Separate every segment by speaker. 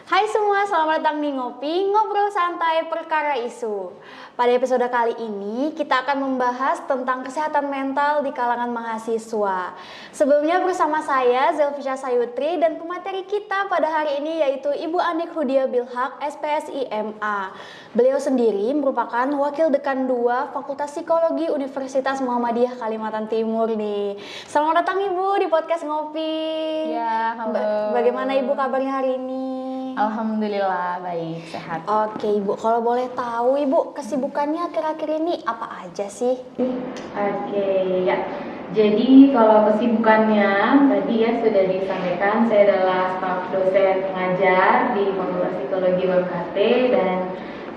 Speaker 1: Hai semua, selamat datang di Ngopi, Ngobrol Santai Perkara Isu. Pada episode kali ini, kita akan membahas tentang kesehatan mental di kalangan mahasiswa. Sebelumnya bersama saya, Zelfisha Sayutri, dan pemateri kita pada hari ini yaitu Ibu Anik Hudia Bilhak, SPSI MA. Beliau sendiri merupakan Wakil Dekan 2 Fakultas Psikologi Universitas Muhammadiyah Kalimantan Timur nih. Selamat datang Ibu di podcast Ngopi.
Speaker 2: Ya, halo.
Speaker 1: Bagaimana Ibu kabarnya hari ini?
Speaker 2: Alhamdulillah baik, sehat.
Speaker 1: Oke Ibu, kalau boleh tahu Ibu kesibukannya akhir-akhir ini apa aja sih?
Speaker 2: Oke, ya. Jadi kalau kesibukannya tadi ya sudah disampaikan, saya adalah staf dosen pengajar di Fakultas Psikologi UMKT dan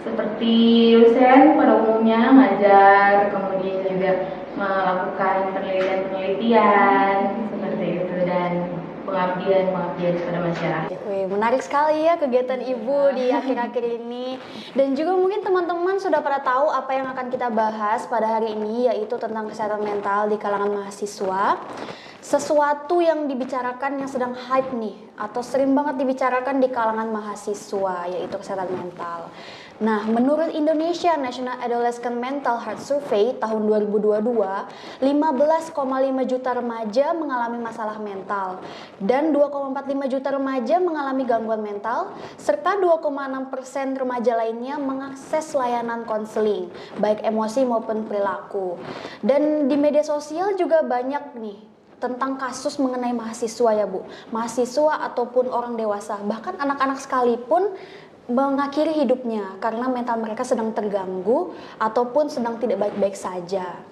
Speaker 2: seperti dosen pada umumnya ngajar, kemudian juga melakukan penelitian seperti itu dan pengabdian kepada masyarakat.
Speaker 1: Wih, menarik sekali ya kegiatan Ibu di akhir-akhir ini. Dan juga mungkin teman-teman sudah pada tahu apa yang akan kita bahas pada hari ini, yaitu tentang kesehatan mental di kalangan mahasiswa. Sesuatu yang dibicarakan yang sedang hype nih, atau sering banget dibicarakan di kalangan mahasiswa, yaitu kesehatan mental. Nah, menurut Indonesia National Adolescent Mental Health Survey tahun 2022, 15,5 juta remaja mengalami masalah mental dan 2,45 juta remaja mengalami gangguan mental, serta 2,6% remaja lainnya mengakses layanan konseling, baik emosi maupun perilaku. Dan di media sosial juga banyak nih tentang kasus mengenai mahasiswa ya Bu, mahasiswa ataupun orang dewasa, bahkan anak-anak sekalipun mengakhiri hidupnya karena mental mereka sedang terganggu ataupun sedang tidak baik-baik saja.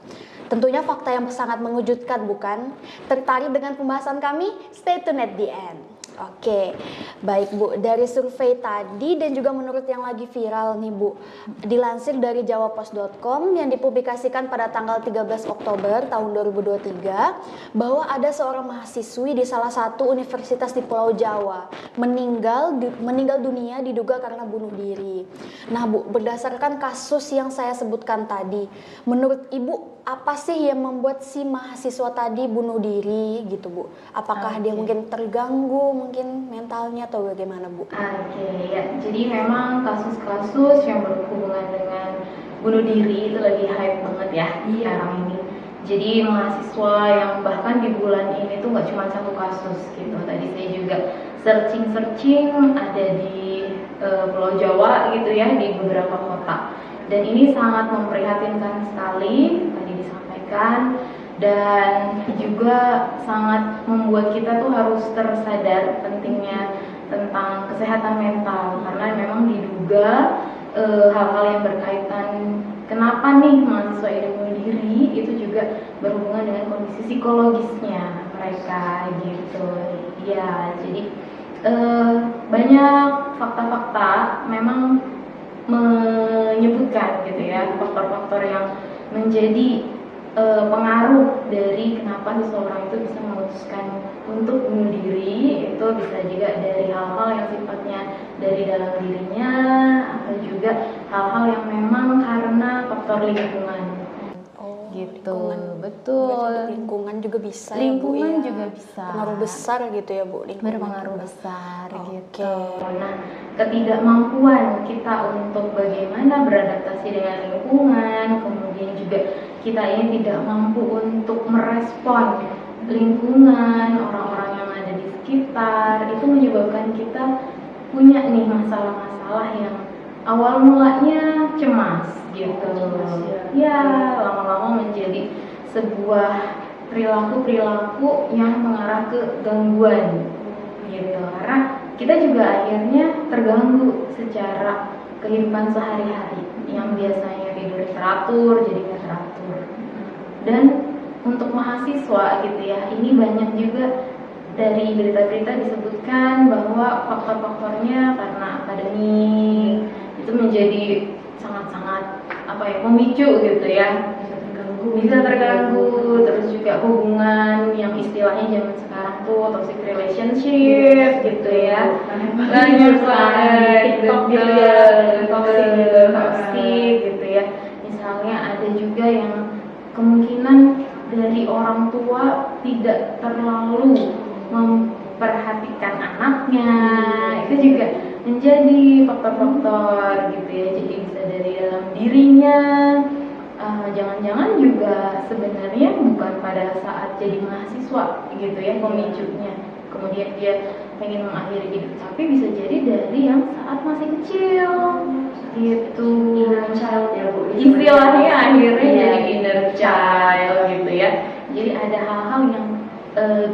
Speaker 1: Tentunya fakta yang sangat mengejutkan bukan? Tertarik dengan pembahasan kami? Stay tuned at the end. Oke, baik Bu, dari survei tadi dan juga menurut yang lagi viral nih Bu, dilansir dari jawapos.com yang dipublikasikan pada tanggal 13 Oktober tahun 2023, bahwa ada seorang mahasiswi di salah satu universitas di Pulau Jawa meninggal dunia diduga karena bunuh diri. Nah Bu, berdasarkan kasus yang saya sebutkan tadi, menurut Ibu apa sih yang membuat si mahasiswa tadi bunuh diri gitu Bu? Apakah dia mungkin terganggu mungkin mentalnya atau bagaimana Bu?
Speaker 2: Ya. Jadi memang kasus-kasus yang berhubungan dengan bunuh diri itu lagi hype banget ya sekarang ini. Jadi mahasiswa yang bahkan di bulan ini tuh nggak cuma satu kasus gitu. Tadi saya juga searching ada di Pulau Jawa gitu ya, di beberapa kota. Dan ini sangat memprihatinkan sekali tadi disampaikan, dan juga sangat membuat kita tuh harus tersadar pentingnya tentang kesehatan mental, karena memang diduga hal-hal yang berkaitan kenapa nih mahasiswa ini bunuh diri itu juga berhubungan dengan kondisi psikologisnya mereka gitu ya. Jadi banyak fakta-fakta memang menyebutkan gitu ya faktor-faktor yang menjadi pengaruh dari kenapa seseorang itu bisa memutuskan untuk bunuh diri. Itu bisa juga dari hal-hal yang sifatnya dari dalam dirinya atau juga hal-hal yang memang karena faktor lingkungan. Gitu,
Speaker 1: Lingkungan.
Speaker 2: betul.
Speaker 1: Lingkungan juga bisa
Speaker 2: Lingkungan
Speaker 1: ya Bu,
Speaker 2: juga bisa.
Speaker 1: Pengaruh besar gitu ya Bu, lingkungan.
Speaker 2: Berpengaruh besar gitu.
Speaker 1: Oke.
Speaker 2: Nah, ketidakmampuan kita untuk bagaimana beradaptasi dengan lingkungan, kemudian juga kita ini tidak mampu untuk merespon lingkungan, orang-orang yang ada di sekitar, itu menyebabkan kita punya nih masalah-masalah yang awal mulanya cemas gitu. Ya, lama-lama menjadi sebuah perilaku-perilaku yang mengarah ke gangguan gitu. Karena kita juga akhirnya terganggu secara kehidupan sehari-hari yang biasanya tidur teratur jadi nggak teratur. Dan untuk mahasiswa gitu ya, ini banyak juga dari berita-berita disebutkan bahwa faktor-faktornya karena akademik itu menjadi sangat-sangat memicu gitu ya, bisa terganggu. Terus juga hubungan yang istilahnya zaman sekarang tuh toxic relationship gitu ya, banyak banget TikTok gitu ya, toxic gitu ya. Misalnya ada juga yang kemungkinan dari orang tua tidak terlalu memperhatikan anaknya, itu juga menjadi faktor-faktor gitu ya. Jadi bisa dari dalam dirinya. Jangan-jangan juga sebenarnya bukan pada saat jadi mahasiswa gitu ya pemicunya. Kemudian dia pengen mengakhiri hidup, tapi bisa jadi dari yang saat masih kecil gitu.
Speaker 3: Inner child ya Bu.
Speaker 2: Istilahnya akhirnya
Speaker 3: Iya.
Speaker 2: jadi inner child gitu ya. Jadi ada hal-hal yang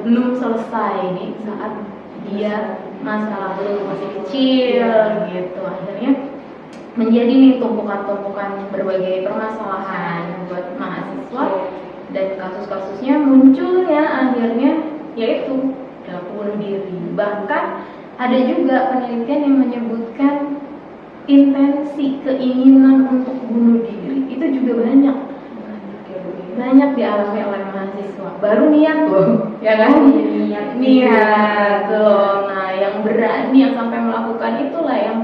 Speaker 2: belum selesai nih saat dia masa lalu masih kecil gitu. Akhirnya menjadi nih tumpukan-tumpukan berbagai permasalahan buat mahasiswa, dan kasus-kasusnya munculnya akhirnya yaitu bunuh diri. Bahkan ada juga penelitian yang menyebutkan intensi keinginan untuk bunuh diri itu juga banyak dialami oleh mahasiswa. Baru niat loh, ya kan? Niat tuh. Nah, yang berani yang sampai melakukan itulah yang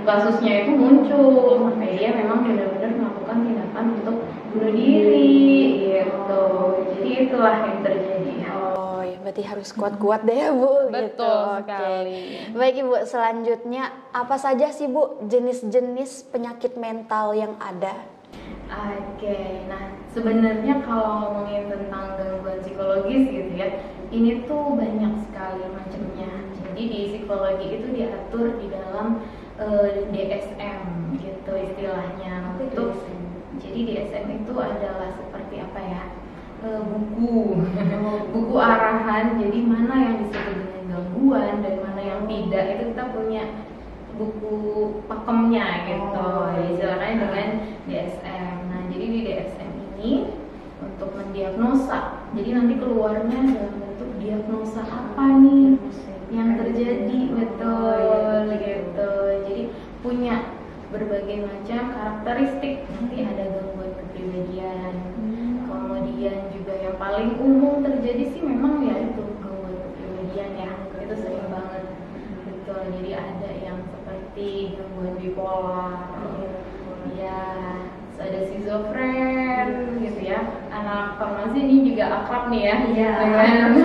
Speaker 2: kasusnya itu muncul sampai dia memang benar-benar melakukan tindakan untuk bunuh diri gitu. Jadi itulah yang terjadi.
Speaker 1: Oh, ya berarti harus kuat-kuat deh ya Bu.
Speaker 2: Betul
Speaker 1: gitu.
Speaker 2: sekali.
Speaker 1: Oke. Baik Ibu, selanjutnya apa saja sih Bu jenis-jenis penyakit mental yang ada?
Speaker 2: Oke, nah sebenarnya kalau ngomongin tentang gangguan psikologis gitu ya, ini tuh banyak sekali macamnya. Jadi di psikologi itu diatur di dalam DSM gitu istilahnya. Untuk jadi DSM itu adalah seperti apa ya? Buku arahan. Jadi mana yang disebut dengan gangguan dan mana yang tidak, itu kita punya buku pakemnya gitu. Istilahnya dengan DSM. Nah, jadi di DSM ini untuk mendiagnosa. Jadi nanti keluarnya dalam bentuk diagnosa apa nih yang terjadi, betul gitu. Jadi punya berbagai macam karakteristik. Nanti ada gangguan kepribadian. Kemudian juga yang paling umum terjadi sih memang ya itu gangguan kepribadian ya. Itu sering banget. Betul. Jadi ada yang seperti gangguan bipolar. Ya, ada schizofren gitu ya. Anak farmasi ini juga akrab nih ya dengan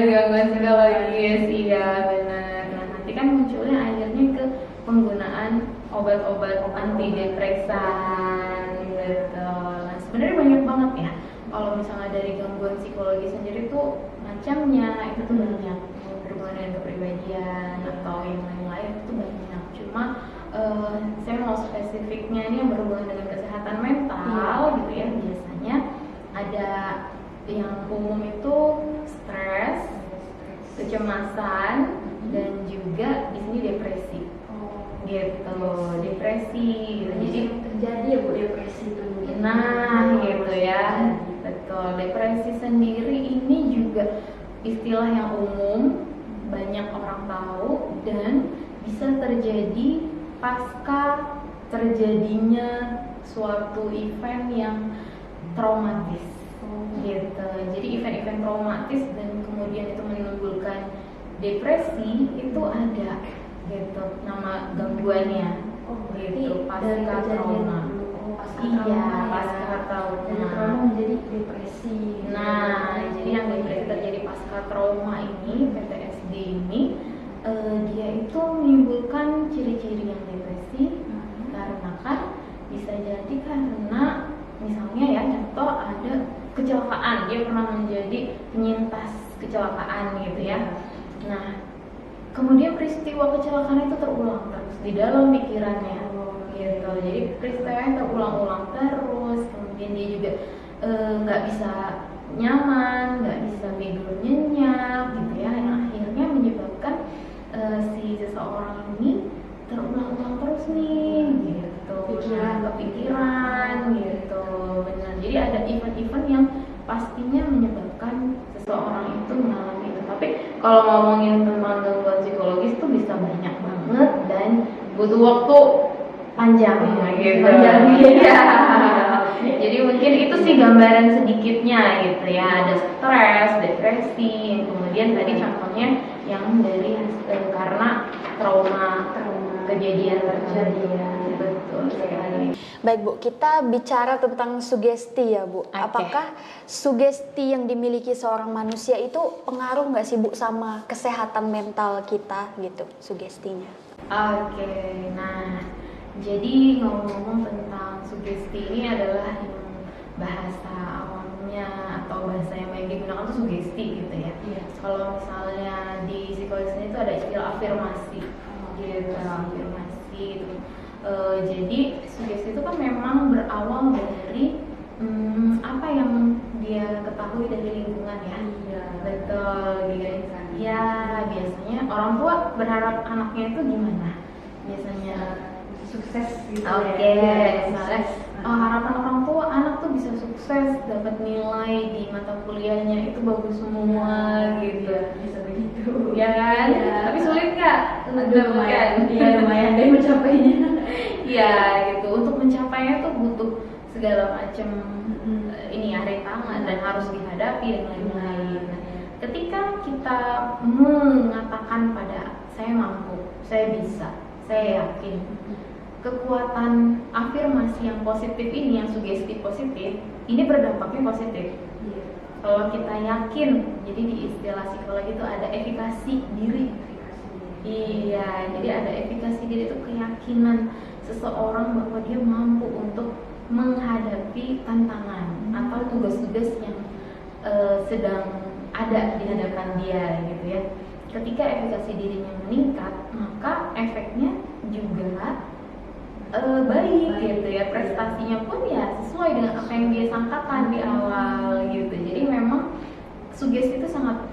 Speaker 2: gangguan psikologis. Iya benar. Nah, nanti kan munculnya akhirnya ke penggunaan obat-obat antidepresan gitu. Nah, sebenarnya banyak banget ya. Kalau misalnya dari gangguan psikologi sendiri tuh macamnya itu tuh banyak, berhubungan dengan kepribadian atau yang lain-lain itu banyak. Cuma saya mau spesifiknya ini yang berhubungan dengan kesehatan mental gitu ya. Biasanya ada yang umum itu stres, kecemasan, dan juga di sini depresi. Gitu, depresi gitu. Jadi
Speaker 3: terjadi ya Bu depresi itu.
Speaker 2: nah gitu ya, betul. Depresi sendiri ini juga istilah yang umum, banyak orang tahu, dan bisa terjadi pasca terjadinya suatu event yang traumatis gitu. Jadi event-event traumatis dan kemudian itu menimbulkan depresi itu ada gitu, nama gangguannya gitu, pasca trauma. Iya, pasca trauma.
Speaker 3: Dari trauma menjadi depresi.
Speaker 2: Nah, jadi yang depresi terjadi pasca trauma ini, PTSD ini, dia itu menimbulkan ciri-ciri yang depresi karena kan bisa jadi karena misalnya ya contoh ada kecelakaan, dia pernah menjadi penyintas kecelakaan gitu ya. Nah, kemudian peristiwa kecelakaan itu terulang terus di dalam pikirannya gitu. Jadi peristiwanya terulang-ulang terus, kemudian dia juga nggak bisa nyaman, nggak bisa tidur nyenyak gitu ya, yang akhirnya menyebabkan si seseorang ini terulang-ulang terus nih gitu, kepikiran gitu, benar. Jadi ada event-event yang pastinya menyebabkan seseorang itu mengalami itu. Tapi kalau ngomongin tentang gangguan psikologis itu bisa banyak banget dan butuh waktu panjang gitu. Iya. Jadi mungkin itu sih gambaran sedikitnya gitu ya. Ada stres, depresi, kemudian tadi contohnya yang dari karena trauma kejadian terjadi ya. Betul sekali.
Speaker 1: Baik Bu, kita bicara tentang sugesti ya Bu. Apakah sugesti yang dimiliki seorang manusia itu pengaruh nggak sih Bu sama kesehatan mental kita gitu, sugestinya?
Speaker 2: Oke, nah jadi ngomong-ngomong tentang sugesti ini adalah yang bahasa awamnya atau bahasa yang banyak digunakan tuh sugesti gitu ya.
Speaker 3: Iya.
Speaker 2: Kalau misalnya di psikologis ini tuh ada istilah afirmasi, gitu, afirmasi itu. Jadi sugesti itu kan memang berawal dari apa yang dia ketahui dari lingkungan ya.
Speaker 3: Iya.
Speaker 2: Betul, gitu. Ya, biasanya orang tua berharap anaknya itu gimana? Biasanya
Speaker 3: Sukses gitu
Speaker 2: oke,
Speaker 3: ya.
Speaker 2: misalnya harapan orang tua anak tuh bisa sukses, dapat nilai di mata kuliahnya itu bagus semua gitu.
Speaker 3: Bisa begitu.
Speaker 2: Ya kan?
Speaker 3: Iya.
Speaker 2: Tapi sulit nggak?
Speaker 3: Aduh, lumayan. Iya, lumayan deh mencapainya.
Speaker 2: Iya gitu. Untuk mencapainya tuh butuh segala macam
Speaker 3: Mm-mm.
Speaker 2: ini ya rintangan dan harus dihadapi dan lain-lain. Nah, ketika kita mengatakan pada saya mampu, saya bisa, saya yakin, kekuatan afirmasi yang positif ini, yang sugesti positif, ini berdampaknya positif.
Speaker 3: Iya.
Speaker 2: Kalau kita yakin, jadi di istilah psikologi itu ada efikasi diri. Iya, jadi ada efikasi diri itu keyakinan seseorang bahwa dia mampu untuk menghadapi tantangan atau tugas-tugas yang sedang ada di hadapan dia gitu ya. Ketika efikasi dirinya meningkat, maka efeknya juga baik gitu ya, prestasinya pun ya sesuai dengan apa yang dia sangkakan di awal gitu. Jadi memang sugesti itu sangat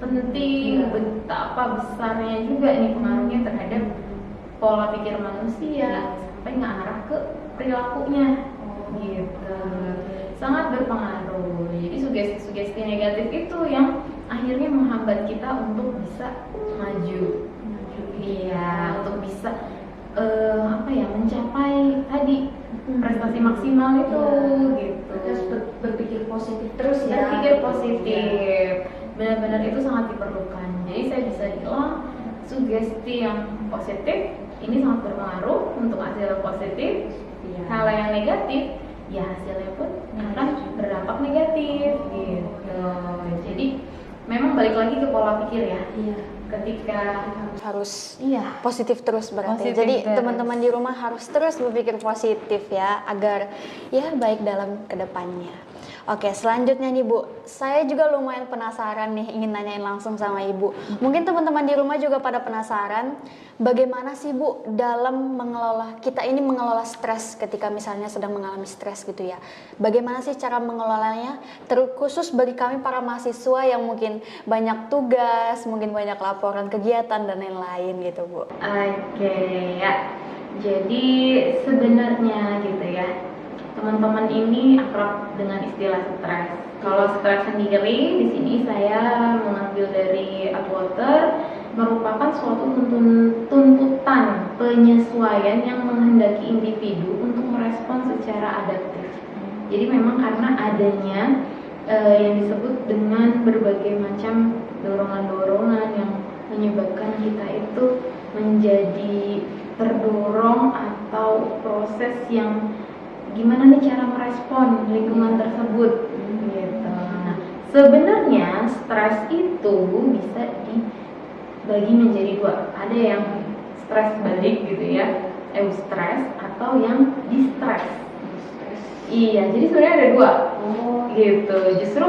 Speaker 2: penting, betapa besarnya juga nih pengaruhnya terhadap pola pikir manusia sampai ngarah ke perilakunya gitu. Sangat berpengaruh. Jadi sugesti-sugesti negatif itu yang akhirnya menghambat kita untuk bisa maju. Iya, untuk bisa mencapai tadi prestasi maksimal itu gitu.
Speaker 3: Terus berpikir positif terus ya.
Speaker 2: Berpikir positif, benar-benar itu sangat diperlukan. Jadi saya bisa bilang sugesti yang positif ini sangat berpengaruh untuk hasil yang positif.
Speaker 3: Iya.
Speaker 2: Kalau yang negatif, ya hasilnya pun akan berdampak negatif gitu. Jadi memang balik lagi ke pola pikir ya.
Speaker 3: Iya.
Speaker 2: Ketika
Speaker 1: Harus positif terus berarti.
Speaker 2: Positif
Speaker 1: Jadi
Speaker 2: terus.
Speaker 1: teman-teman di rumah harus terus berpikir positif ya agar ya baik dalam kedepannya. Oke, selanjutnya nih Bu, saya juga lumayan penasaran nih, ingin nanyain langsung sama Ibu. Mungkin teman-teman di rumah juga pada penasaran, bagaimana sih Bu dalam kita ini mengelola stres ketika misalnya sedang mengalami stres gitu ya. Bagaimana sih cara mengelolanya, terkhusus bagi kami para mahasiswa yang mungkin banyak tugas, mungkin banyak laporan kegiatan dan lain-lain gitu Bu.
Speaker 2: Oke ya, jadi sebenarnya gitu ya, teman-teman ini akrab dengan istilah stres. Kalau stres sendiri di sini saya mengambil dari Atwater, merupakan suatu tuntutan penyesuaian yang menghendaki individu untuk merespons secara adaptif. Jadi memang karena adanya yang disebut dengan berbagai macam dorongan-dorongan yang menyebabkan kita itu menjadi terdorong atau proses yang gimana nih cara merespon lingkungan tersebut gitu. Nah, sebenarnya stres itu bisa dibagi menjadi dua. Ada yang stres balik gitu ya, eustress, atau yang distress. Iya, jadi sebenarnya ada dua. Gitu. Justru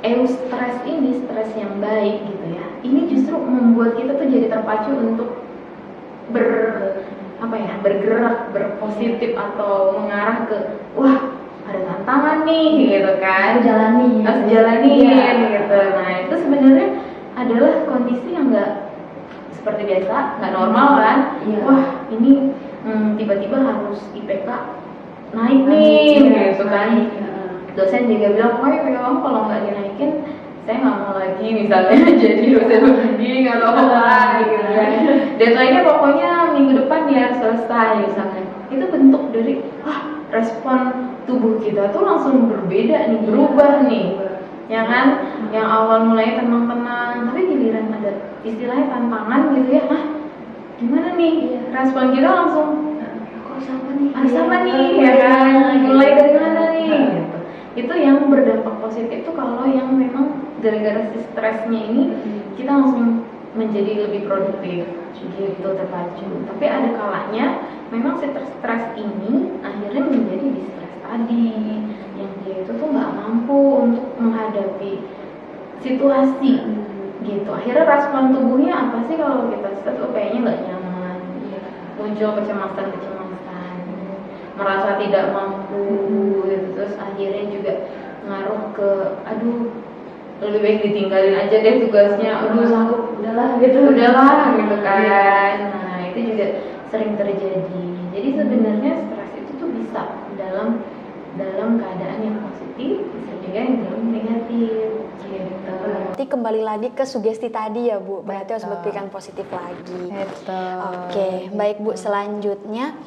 Speaker 2: eustress ini stres yang baik gitu ya. Ini justru membuat kita tuh jadi terpacu untuk bergerak, berpositif atau mengarah ke wah ada tantangan nih gitu kan, harus jalanin gitu. Nah itu sebenarnya adalah kondisi yang nggak seperti biasa, nggak normal kan. Wah ini tiba-tiba harus IPK naik nih gitu kan. Dosen juga bilang, wah IPK kamu kalau nggak dinaikin saya nggak mau lagi misalnya jadi dosen pembimbing atau apa gitu kan. Deadline-nya pokoknya minggu depan dia harus selesai misalnya. Itu bentuk dari respon tubuh kita tuh langsung berbeda nih, berubah nih, ya kan? Yang awal mulai tenang-tenang, tapi giliran ada istilahnya tantangan gitu ya, gimana nih? Respon kita langsung harus apa nih, ya kan? Mulai dari mana nih? Gitu. Itu yang berdampak positif tuh kalau yang memang gara-gara si stresnya ini kita langsung menjadi lebih produktif gitu, terpacu. Tapi ada kalanya memang stres ini akhirnya menjadi distres tadi, yang dia itu tuh nggak mampu untuk menghadapi situasi gitu. Akhirnya respon tubuhnya apa sih kalau kita stres? Oh, kayaknya nggak nyaman, muncul kecemasan, merasa tidak mampu gitu. Terus akhirnya juga ngaruh ke aduh, lebih baik ditinggalin aja deh tugasnya, aduh sanggup, udahlah gitu kan. Nah, itu juga sering terjadi. Jadi sebenarnya stres itu tuh bisa dalam keadaan yang positif, bisa juga yang dalam negatif gitu.
Speaker 1: Berarti kembali lagi ke sugesti tadi ya Bu, berarti harus berpikiran positif lagi. Oke, baik Bu, selanjutnya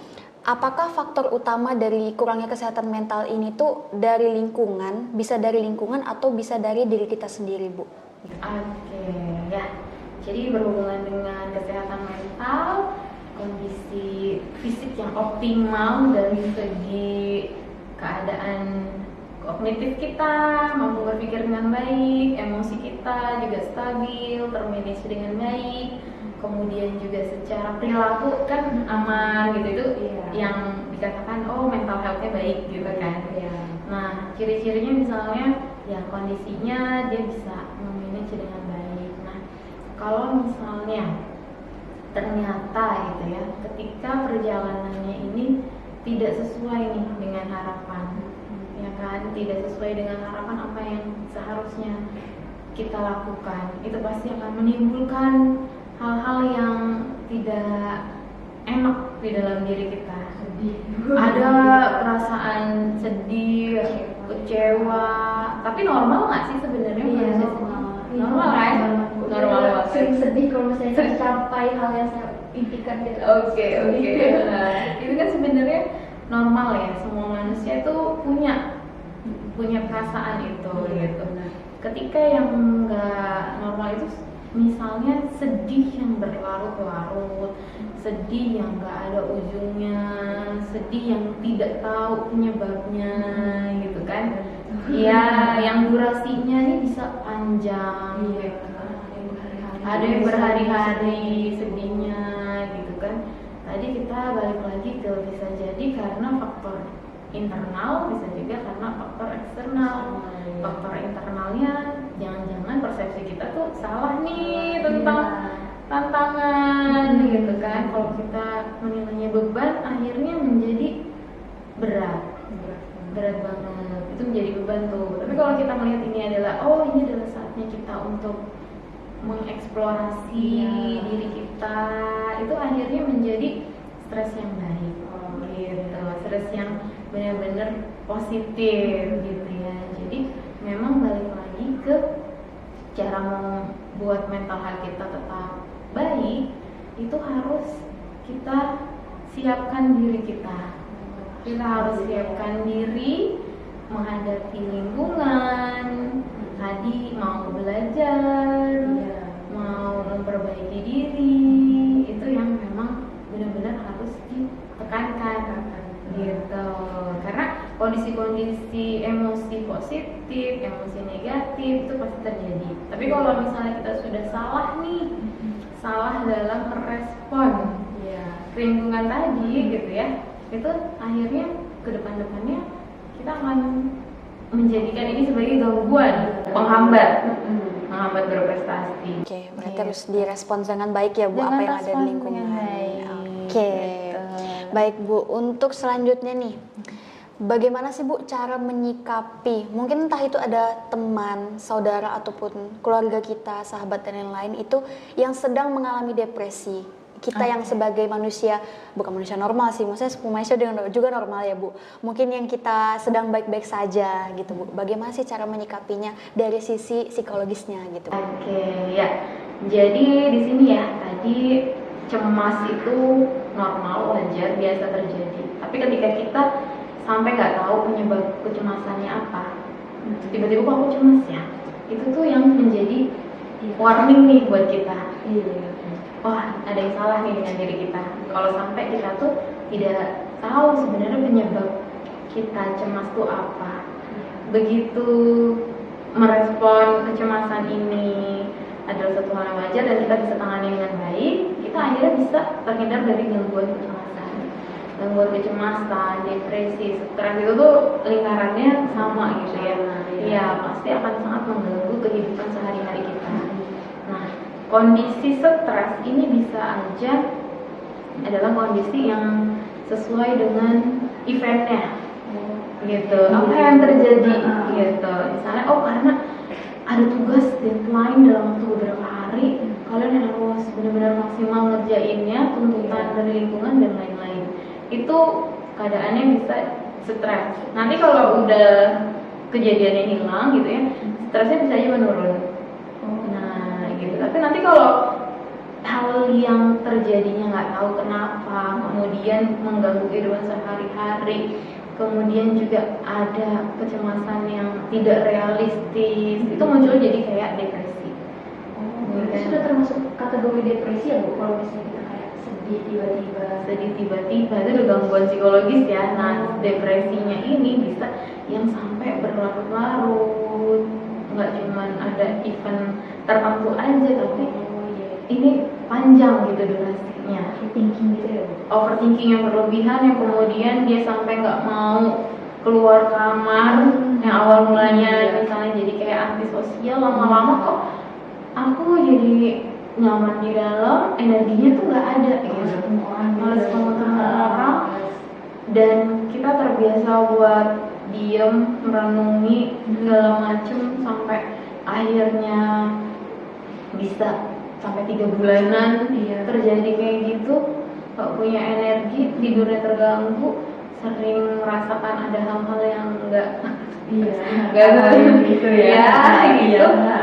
Speaker 1: apakah faktor utama dari kurangnya kesehatan mental ini tuh dari lingkungan, bisa dari lingkungan atau bisa dari diri kita sendiri Bu?
Speaker 2: Oke, ya. Jadi berhubungan dengan kesehatan mental, kondisi fisik yang optimal dari segi keadaan kognitif kita, mampu berpikir dengan baik, emosi kita juga stabil, termanage dengan baik, kemudian juga secara perilaku kan aman gitu, itu yang dikatakan oh mental health-nya baik gitu kan. Nah, ciri-cirinya misalnya ya kondisinya dia bisa memanage dengan baik. Nah, kalau misalnya ternyata gitu ya, ketika perjalanannya ini tidak sesuai nih dengan harapan, ya kan, tidak sesuai dengan harapan apa yang seharusnya kita lakukan, itu pasti akan menimbulkan hal-hal yang tidak enak di dalam diri kita. Ada perasaan sedih, kecewa, tapi normal nggak sih sebenarnya? Normal kan? Normal banget.
Speaker 3: Sering sedih kalau misalnya tercapai hal yang saya impikan gitu.
Speaker 2: Oke. Nah, itu kan sebenarnya normal ya, semua manusia itu punya perasaan itu gitu. Ketika yang nggak normal itu misalnya sedih yang berlarut-larut, sedih yang nggak ada ujungnya, sedih yang tidak tahu penyebabnya gitu kan. Ya, yang durasinya ini bisa panjang gitu. Ada yang berhari-hari sedihnya gitu kan. Tadi kita balik lagi ke bisa jadi karena faktor internal, bisa juga karena faktor eksternal. Faktor internalnya jangan-jangan persepsi kita tuh salah nih tentang tantangan gitu kan. Kalau kita menilainya beban, akhirnya menjadi berat banget, itu menjadi beban tuh. Tapi kalau kita melihat ini adalah ini adalah saatnya kita untuk mengeksplorasi diri kita, itu akhirnya menjadi stres yang baik gitu, stres yang benar-benar positif gitu ya. Jadi memang balik lagi ke cara membuat mental health kita tetap baik, itu harus kita siapkan diri kita. Kita harus siapkan diri menghadapi lingkungan, tadi mau belajar, mau memperbaiki diri, itu yang memang benar-benar harus ditekankan gitu. Karena kondisi-kondisi emosi positif, emosi negatif itu pasti terjadi. Tapi kalau misalnya kita sudah salah nih, salah dalam merespon lingkungan tadi gitu ya, itu akhirnya ke depan-depannya kita akan menjadikan ini sebagai gangguan, penghambat berprestasi.
Speaker 1: Oke, berarti harus direspons dengan baik ya Bu, apa yang ada di lingkungan. Oke, baik Bu. Untuk selanjutnya nih, bagaimana sih Bu cara menyikapi, mungkin entah itu ada teman, saudara ataupun keluarga kita, sahabat dan lain-lain itu yang sedang mengalami depresi. Kita yang sebagai manusia, bukan manusia normal sih, maksudnya manusia juga normal ya Bu. Mungkin yang kita sedang baik-baik saja gitu Bu. Bagaimana sih cara menyikapinya dari sisi psikologisnya gitu?
Speaker 2: Oke, ya. Jadi di sini ya, tadi cemas itu normal, wajar, biasa terjadi. Tapi ketika kita sampai nggak tahu penyebab kecemasannya apa, tiba-tiba kok aku cemas ya, itu tuh yang menjadi warning nih buat kita. Wah, ada yang salah nih dengan diri kita. Kalau sampai kita tuh tidak tahu sebenarnya penyebab kita cemas tuh apa. Begitu merespon kecemasan ini, adalah satu hal yang wajar dan kita bisa tangani dengan baik, kita akhirnya bisa terhindar dari gangguan kecemasan, depresi, stres. Itu tuh lingkarannya sama gitu ya. Iya, pasti akan sangat mengganggu kehidupan sehari-hari kita. Nah, kondisi stres ini bisa aja adalah kondisi yang sesuai dengan eventnya gitu, apa yang terjadi gitu. Misalnya karena ada tugas deadline dalam waktu beberapa hari, kalian harus benar-benar maksimal ngerjainnya, tuntutan dari lingkungan dan lain-lain. Itu keadaannya bisa stres. Nanti kalau udah kejadiannya hilang gitu ya, stresnya bisa aja menurun. Nah gitu. Tapi nanti kalau hal yang terjadinya nggak tahu kenapa, kemudian mengganggu kehidupan sehari-hari, kemudian juga ada kecemasan yang tidak realistis, itu muncul jadi kayak depresi.
Speaker 3: Itu sudah termasuk kategori depresi ya Bu? Kalau misalnya kita kayak sedih tiba-tiba
Speaker 2: itu udah gangguan psikologis ya. Nah, depresinya ini bisa yang sampai berlarut-larut, nggak cuman ada event tertentu aja, tapi ini panjang gitu durasinya.
Speaker 3: overthinking gitu ya Bu?
Speaker 2: Overthinking yang berlebihan, yang kemudian dia sampai nggak mau keluar kamar, yang awal mulanya misalnya jadi kayak antisosial, lama-lama kok aku jadi nyaman di dalam, energinya tuh nggak ada gitu, malas ketemu orang, dan kita terbiasa buat diem, merenungi segala macem, sampai akhirnya bisa sampai 3 bulanan terjadi kayak gitu, gak punya energi, tidurnya terganggu, sering merasakan ada hal-hal yang enggak
Speaker 3: gitu ya.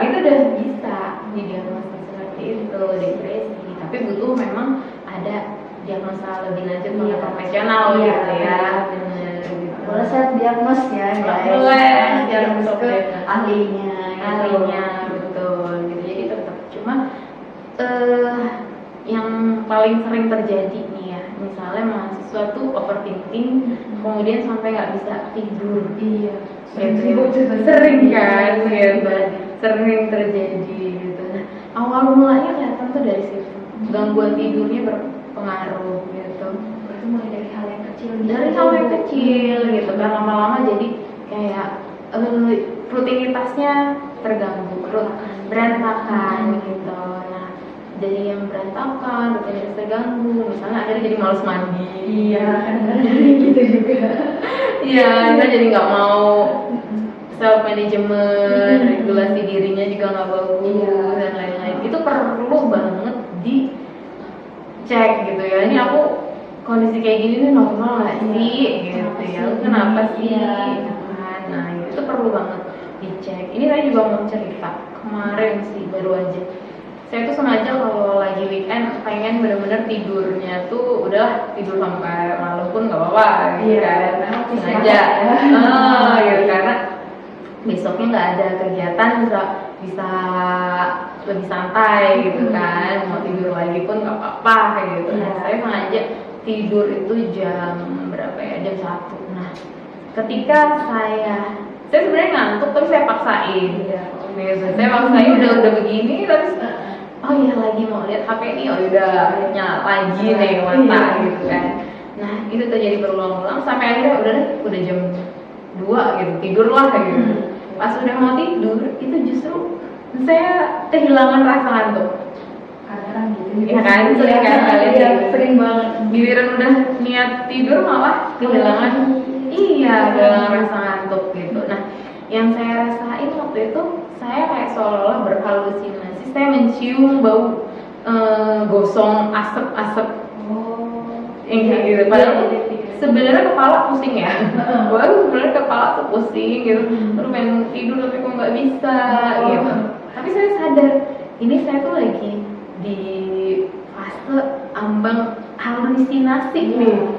Speaker 2: Itu udah bisa didiagnosa seperti itu, depresi. Tapi butuh memang ada diagnosa lebih lanjut oleh profesional gitu ya. Bener gitu.
Speaker 3: Boleh saya diagnos ya guys?
Speaker 2: Boleh,
Speaker 3: diagnos ke
Speaker 2: ahlinya
Speaker 3: gitu.
Speaker 2: Betul gitu. Jadi tetap cuma yang paling sering terjadi nih ya, misalnya mahasiswa tuh overthinking, kemudian sampai nggak bisa tidur.
Speaker 3: Iya.
Speaker 2: Sering kan, gitu. Sering terjadi gitu. Nah, awal mulanya kelihatan tuh dari situ, gangguan tidurnya berpengaruh gitu.
Speaker 3: Itu mulai dari hal yang kecil.
Speaker 2: Dari hal yang kecil gitu kan, lama-lama jadi kayak rutinitasnya terganggu, berantakan gitu. Nah, jadi yang berantakan, rutinitas terganggu, misalnya ada jadi malas mandi.
Speaker 3: Iya, kadang-kadang gitu juga.
Speaker 2: Iya, kita jadi nggak mau self management, regulasi dirinya juga nggak bagus dan lain-lain. Itu perlu banget dicek gitu ya. Ini aku kondisi kayak gini nih normal nggak sih? Gitu ya. Kenapa sih? Nah, itu perlu banget dicek. Ini saya juga mau cerita kemarin sih baru aja. Saya tuh sengaja kalau lagi weekend pengen bener-bener tidurnya tuh udah tidur sampai malam pun nggak apa-apa gitu kan, sengaja gitu, karena besoknya nggak ada kegiatan, bisa lebih santai gitu kan, mau tidur lagi pun nggak apa-apa gitu. Nah, saya sengaja tidur itu jam berapa ya, jam 1. Nah, ketika saya sebenarnya ngantuk tapi saya paksain gitu. Saya paksain udah begini, terus oh iya lagi mau lihat HP nih, oh udah nyala lagi nih mata gitu kan. Nah, itu terjadi berulang-ulang sampai akhirnya udah jam 2 gitu, tidurlah gitu. Pas udah mau tidur itu justru saya kehilangan rasa ngantuk.
Speaker 3: Kadang gitu.
Speaker 2: Ya kan, sering kan kalian gitu.
Speaker 3: Sering banget.
Speaker 2: Giliran udah niat tidur malah kehilangan rasa ngantuk gitu. Nah, yang saya rasain waktu itu, saya kayak seolah-olah berhalusinasi. Saya mencium bau gosong, asap-asap. Yang kayak gitu. Padahal sebenarnya kepala pusing ya. Baru sebenarnya kepala tuh pusing gitu. Terus pengen tidur tapi kok nggak bisa gitu. Tapi saya sadar, ini saya tuh lagi di fase ambang halusinasi nih.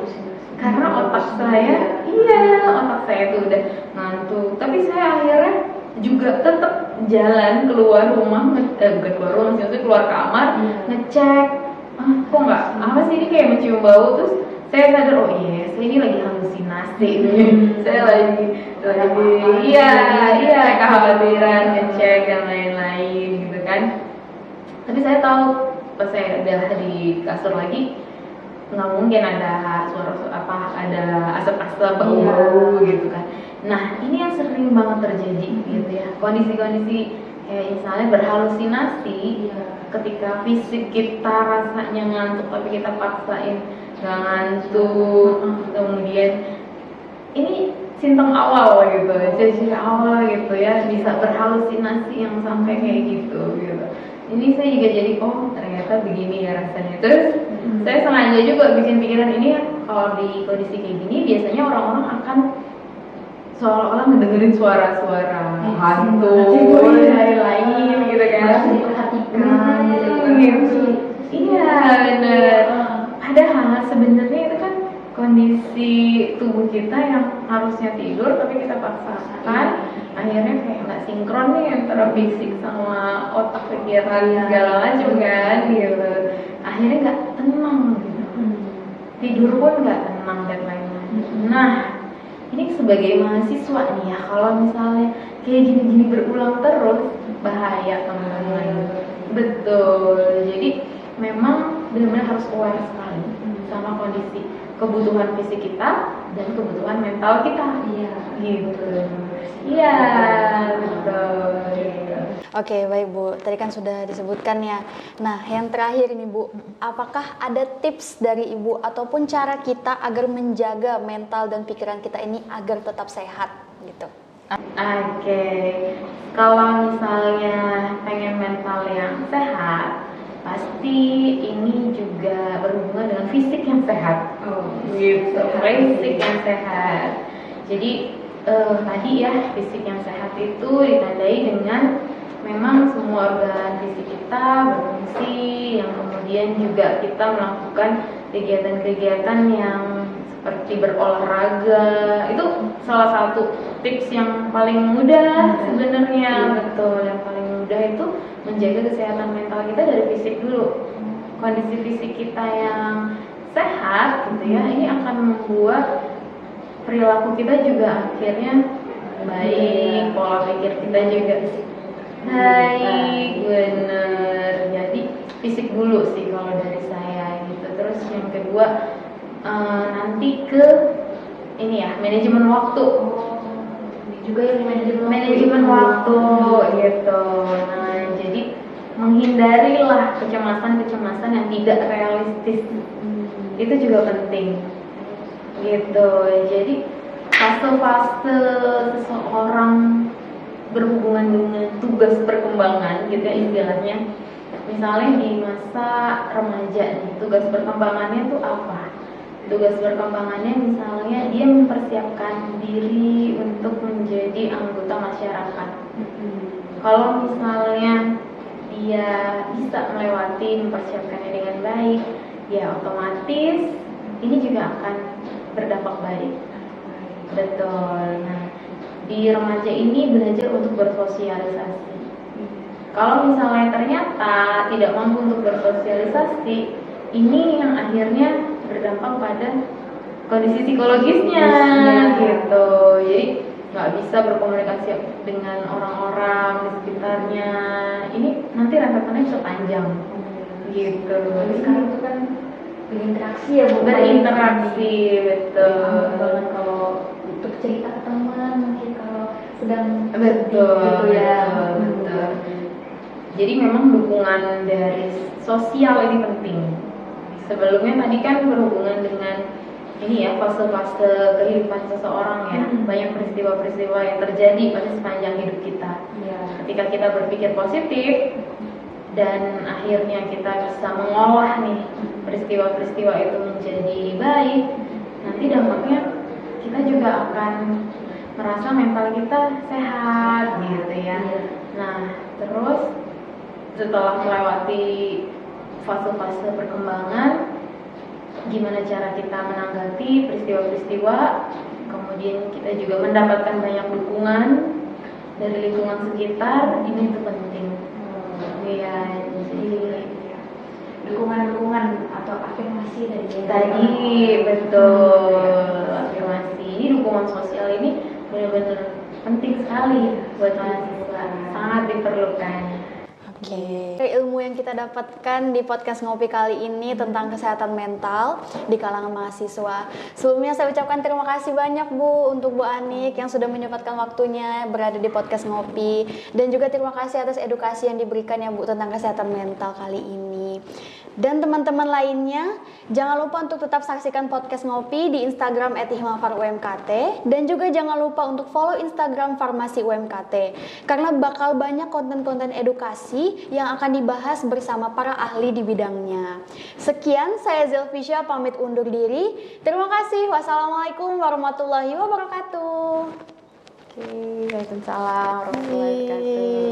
Speaker 2: Karena otak saya tuh udah ngantuk. Tapi saya akhirnya juga tetap jalan keluar rumah, bukan keluar rumah, maksudnya keluar kamar, ngecek, kok nggak, apa sih ini kayak mencium bau, terus saya sadar, oh iya, saya ini lagi halusinasi nih, saya lagi kekhawatiran, ngecek dan lain-lain gitu kan. Tapi saya tahu pas saya udah di kasur lagi nggak mungkin ada suara apa, ada asap-asap bau gitu kan. Nah ini yang sering banget terjadi gitu ya, kondisi-kondisi kayak misalnya berhalusinasi ketika fisik kita rasanya ngantuk tapi kita paksain nggak ngantuk. Kemudian ini simptom awal gitu, jadi awal gitu ya, bisa berhalusinasi yang sampai kayak gitu. Ini saya juga jadi ternyata begini ya rasanya. Terus saya sengaja juga bikin pikiran ini kalau di kondisi kayak gini biasanya orang-orang akan seolah-olah mendengarin suara-suara hantu lain gitu kan.
Speaker 3: Diperhatikan
Speaker 2: gitu. Iya benar. Padahal sebenarnya itu kan kondisi tubuh kita yang harusnya tidur tapi kita paksakan, akhirnya kayak nggak sinkron nih antara fisik sama otak, pikiran segala macam kan gitu. Akhirnya nggak tenang gitu. Tidur pun nggak tenang dan lain-lain. Nah ini sebagai mahasiswa nih ya, kalau misalnya kayak gini-gini berulang terus bahaya teman-teman. Betul. Jadi memang benar-benar harus aware sekali sama kondisi kebutuhan fisik kita dan kebutuhan mental kita.
Speaker 3: Iya.
Speaker 2: Gitu. Iya, betul.
Speaker 1: Oke, baik Bu. Tadi kan sudah disebutkan ya. Nah, yang terakhir nih Bu, apakah ada tips dari Ibu ataupun cara kita agar menjaga mental dan pikiran kita ini agar tetap sehat gitu?
Speaker 2: Oke. Kalau misalnya pengen mental yang sehat, pasti ini juga berhubungan dengan fisik yang sehat. Gitu. Fisik yang sehat. Jadi tadi ya, fisik yang sehat itu ditandai dengan memang semua organ fisik kita berfungsi, yang kemudian juga kita melakukan kegiatan-kegiatan yang seperti berolahraga. Itu salah satu tips yang paling mudah sebenarnya. Betul, yang paling mudah itu menjaga kesehatan mental kita dari fisik dulu. Kondisi fisik kita yang sehat gitu ya, ini akan membuat perilaku kita juga akhirnya baik, pola pikir kita juga baik, bener. Jadi fisik dulu sih kalau dari saya gitu. Terus yang kedua nanti ke ini ya, manajemen waktu.
Speaker 3: Ini juga yang
Speaker 2: Manajemen waktu gitu. Nah jadi menghindarilah kecemasan-kecemasan yang tidak realistis. Itu juga penting gitu. Jadi fase-fase seseorang berhubungan dengan tugas perkembangan gitu ya istilahnya. Misalnya di masa remaja nih, tugas perkembangannya tuh apa? Tugas perkembangannya misalnya dia mempersiapkan diri untuk menjadi anggota masyarakat. Kalau misalnya dia bisa melewati, mempersiapkannya dengan baik, ya otomatis ini juga akan berdampak baik. Betul. Nah, di remaja ini belajar untuk bersosialisasi. Kalau misalnya ternyata tidak mampu untuk bersosialisasi, ini yang akhirnya berdampak pada kondisi psikologisnya gitu. Jadi nggak bisa berkomunikasi dengan orang-orang di sekitarnya. Ini nanti rentetannya bisa panjang gitu.
Speaker 3: Sekarang itu kan berinteraksi ya Bu.
Speaker 2: Berinteraksi, betul.
Speaker 3: Banget kalau untuk cerita ke teman, mungkin kalau sedang
Speaker 2: Betul
Speaker 3: gitu ya.
Speaker 2: Betul. Jadi memang dukungan dari sosial ini penting. Sebelumnya tadi kan berhubungan dengan ini ya, fase-fase kehidupan seseorang ya. Banyak peristiwa-peristiwa yang terjadi pada sepanjang hidup kita. Ketika kita berpikir positif dan akhirnya kita bisa mengolah nih peristiwa-peristiwa itu menjadi baik, nanti dampaknya kita juga akan merasa mental kita sehat gitu ya. Nah terus setelah melewati fase-fase perkembangan, gimana cara kita menanggapi peristiwa-peristiwa, kemudian kita juga mendapatkan banyak dukungan dari lingkungan sekitar, ini itu penting. Iya, jadi
Speaker 3: dukungan atau afirmasi dari
Speaker 2: tadi betul, afirmasi. Ini dukungan sosial ini benar-benar penting sekali buat mahasiswa, sangat diperlukan.
Speaker 1: Oke. Ilmu yang kita dapatkan di podcast Ngopi kali ini tentang kesehatan mental di kalangan mahasiswa. Sebelumnya saya ucapkan terima kasih banyak Bu untuk Bu Anik yang sudah menyempatkan waktunya berada di podcast Ngopi, dan juga terima kasih atas edukasi yang diberikan ya Bu tentang kesehatan mental kali ini. Dan teman-teman lainnya, jangan lupa untuk tetap saksikan podcast Ngopi di Instagram @himafar_umkt, dan juga jangan lupa untuk follow Instagram Farmasi UMKT karena bakal banyak konten-konten edukasi yang akan dibahas bersama para ahli di bidangnya. Sekian, saya Zelfisha pamit undur diri. Terima kasih. Wassalamualaikum warahmatullahi wabarakatuh.
Speaker 2: Waalaikumsalam warahmatullahi wabarakatuh.